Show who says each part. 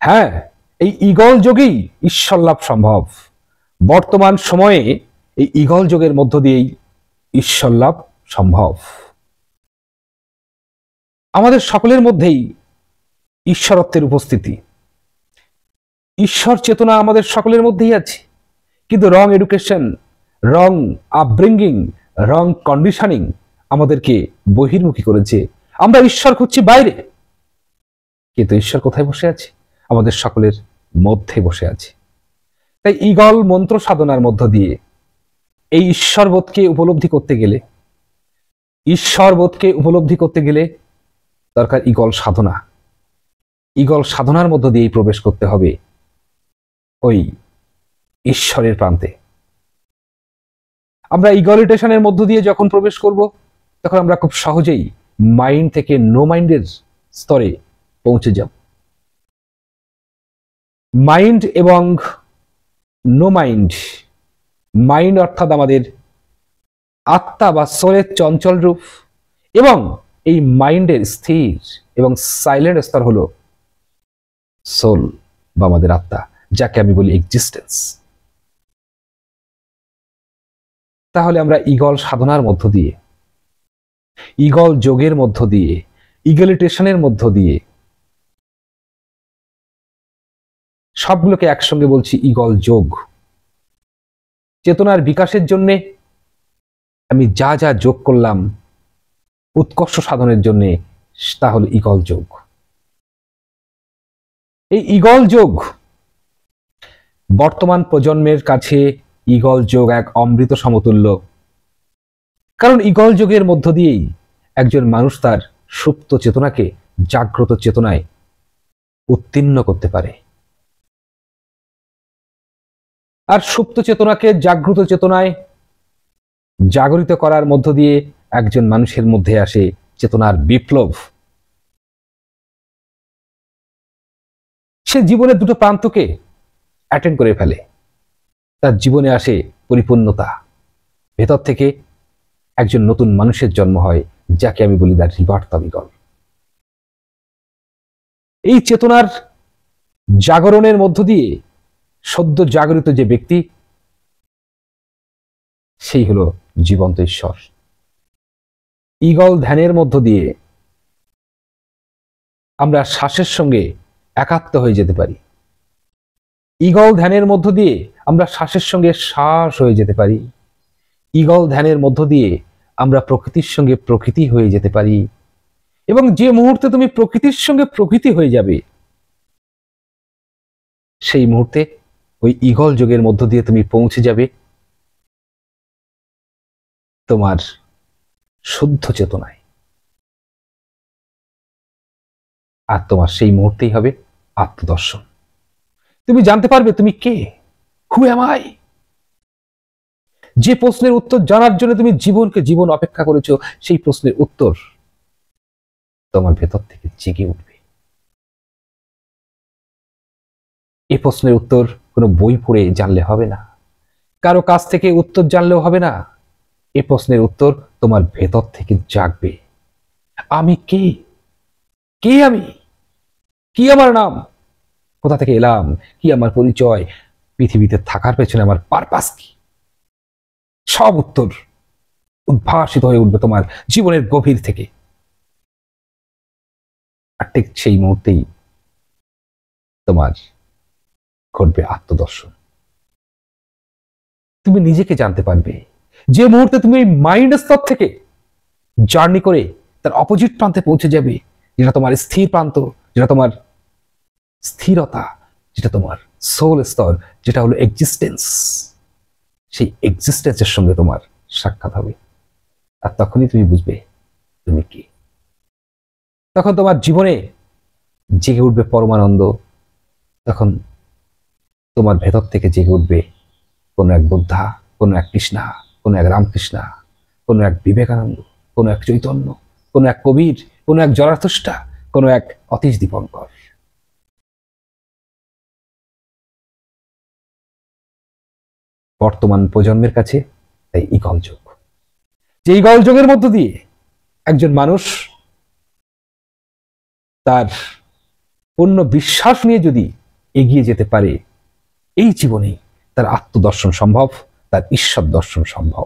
Speaker 1: হ্যাঁ, এই ঈগল যোগেই ঈশ্বর লাভ সম্ভব। বর্তমান সময়ে এই ঈগল যোগের মধ্য দিয়েই ঈশ্বর লাভ সম্ভব। আমাদের সকলের মধ্যেই ঈশ্বরত্বের উপস্থিতি, ঈশ্বর চেতনা আমাদের সকলের মধ্যেই আছে, কিন্তু রং এডুকেশন, রং আপব্রিঙ্গিং, রং কন্ডিশনিং আমাদেরকে বহির্মুখী করেছে। আমরা ঈশ্বর খুঁজছি বাইরে, কিন্তু ঈশ্বর কোথায় বসে আছে? আমাদের সকলের মধ্যে বসে আছে। তাই ঈগল মন্ত্র সাধনার মধ্য দিয়ে এই ঈশ্বরবোধকে উপলব্ধি করতে গেলে দরকার ঈগল সাধনা। ঈগল সাধনার মধ্য দিয়েই প্রবেশ করতে হবে ওই ঈশ্বরের প্রান্তে। আমরা ঈগলিটেশনের মধ্য দিয়ে যখন প্রবেশ করব, তখন আমরা খুব সহজেই মাইন্ড থেকে নো মাইন্ডের স্তরে পৌঁছে যাব। মাইন্ড এবং নো মাইন্ড, মাইন্ড অর্থাৎ আমাদের আত্মা বা সোলের চঞ্চল রূপ, এবং এই মাইন্ডের স্থির এবং সাইলেন্ট স্তর হলো সোল বা আমাদের আত্মা, যাকে আমি বলি এক্সিস্টেন্স। তাহলে আমরা ঈগল সাধনার মধ্য দিয়ে, ঈগল যোগের মধ্য দিয়ে, ঈগলিটেশনের মধ্য দিয়ে, সবগুলোকে একসঙ্গে বলছি ঈগল যোগ। চেতনার বিকাশের জন্য আমি যা যা যোগ করলাম উৎকর্ষ সাধনের জন্য, তা হলো ঈগল যোগ। এই ঈগল যোগ বর্তমান প্রজন্মের কাছে ঈগল যোগ এক অমৃত সমতুল্য। কারণ ঈগল যোগের মধ্য দিয়েই একজন মানুষ তার সুপ্ত চেতনাকে জাগ্রত চেতনায় উত্তীর্ণ করতে পারে। আর সুপ্ত চেতনাকে জাগ্রত চেতনায় জাগরিত করার মধ্য দিয়ে একজন মানুষের মধ্যে আসে চেতনার বিপ্লব। সে জীবনের দুটো প্রান্তকে অ্যাটেন্ড করে ফেলে, তার জীবনে আসে পরিপূর্ণতা, ভেতর থেকে একজন নতুন মানুষের জন্ম হয়, যাকে আমি বলি দ্য রিবার্থ অফ ঈগল। এই চেতনার জাগরণের মধ্য দিয়ে সদ্য জাগরিত যে ব্যক্তি, সেই হলো জীবন্ত ঈশ্বর। ঈগল ধ্যানের মধ্য দিয়ে আমরা শ্বাসের সঙ্গে একাত্ম হয়ে যেতে পারি। ঈগল ধ্যানের মধ্য দিয়ে আমরা শ্বাসের সঙ্গে শ্বাস হয়ে যেতে পারি। ঈগল ধ্যানের মধ্য দিয়ে আমরা প্রকৃতির সঙ্গে প্রকৃতি হয়ে যেতে পারি। এবং যে মুহূর্তে তুমি প্রকৃতির সঙ্গে প্রকৃতি হয়ে যাবে, সেই মুহূর্তে ওই ঈগল যোগের মধ্য দিয়ে তুমি পৌঁছে যাবে তোমার শুদ্ধ চেতনায়। আর তোমার সেই মুহূর্তেই হবে আত্মদর্শন। তুমি জানতে পারবে তুমি কে, হু অ্যাম আই। যে প্রশ্নের উত্তর জানার জন্য তুমি জীবন অপেক্ষা করেছো, সেই প্রশ্নের উত্তর তোমার ভেতর থেকে জেগে উঠবে। এই প্রশ্নের উত্তর কোনো বই পড়ে জানলে হবে না, কারো কাছ থেকে উত্তর জানলেও হবে না। এই প্রশ্নের উত্তর তোমার ভেতর থেকে জাগবে। আমি কে? কে আমি? কি আমার নাম? কোথা থেকে এলাম? কি আমার পরিচয়? পৃথিবীতে থাকার পেছনে আমার পারপাস কি? সব উত্তর উদ্ভাসিত হয়ে উঠবে তোমার জীবনের গভীর থেকে। আর ঠিক সেই মুহূর্তেই তোমার ঘটবে আত্মদর্শন। তুমি নিজেকে জানতে পারবে যে মুহূর্তে তুমি মাইন্ড স্তর থেকে জার্নি করে তার অপোজিট প্রান্তে পৌঁছে যাবে, যেটা তোমার স্থির প্রান্ত, যেটা তোমার স্থিরতা, যেটা তোমার সোল স্তর, যেটা হলো এক্সিস্টেন্স। সেই এক্সিস্টেন্সের সঙ্গে তোমার সাক্ষাৎ হবে। আর তখনই তুমি বুঝবে তুমি কি। তখন তোমার জীবনে জেগে উঠবে পরমানন্দ। তখন তোমার ভেতর থেকে জেগে উঠবে কোনো এক বুদ্ধা, কোনো এক কৃষ্ণা, কোনো এক রামকৃষ্ণা, কোনো এক বিবেকানন্দ, কোনো এক চৈতন্য, কোনো এক কবির, কোনো এক জরাথুষ্ঠা, কোনো এক অতীশ দীপঙ্কর। বর্তমান প্রজন্মের কাছে তাই ঈগল যোগ, যে ঈগল যোগের মধ্য দিয়ে একজন মানুষ তার পূর্ণ বিশ্বাস নিয়ে যদি এগিয়ে যেতে পারে, এই জীবনে তার আত্মদর্শন সম্ভব, তার ঈশ্বর দর্শন সম্ভব।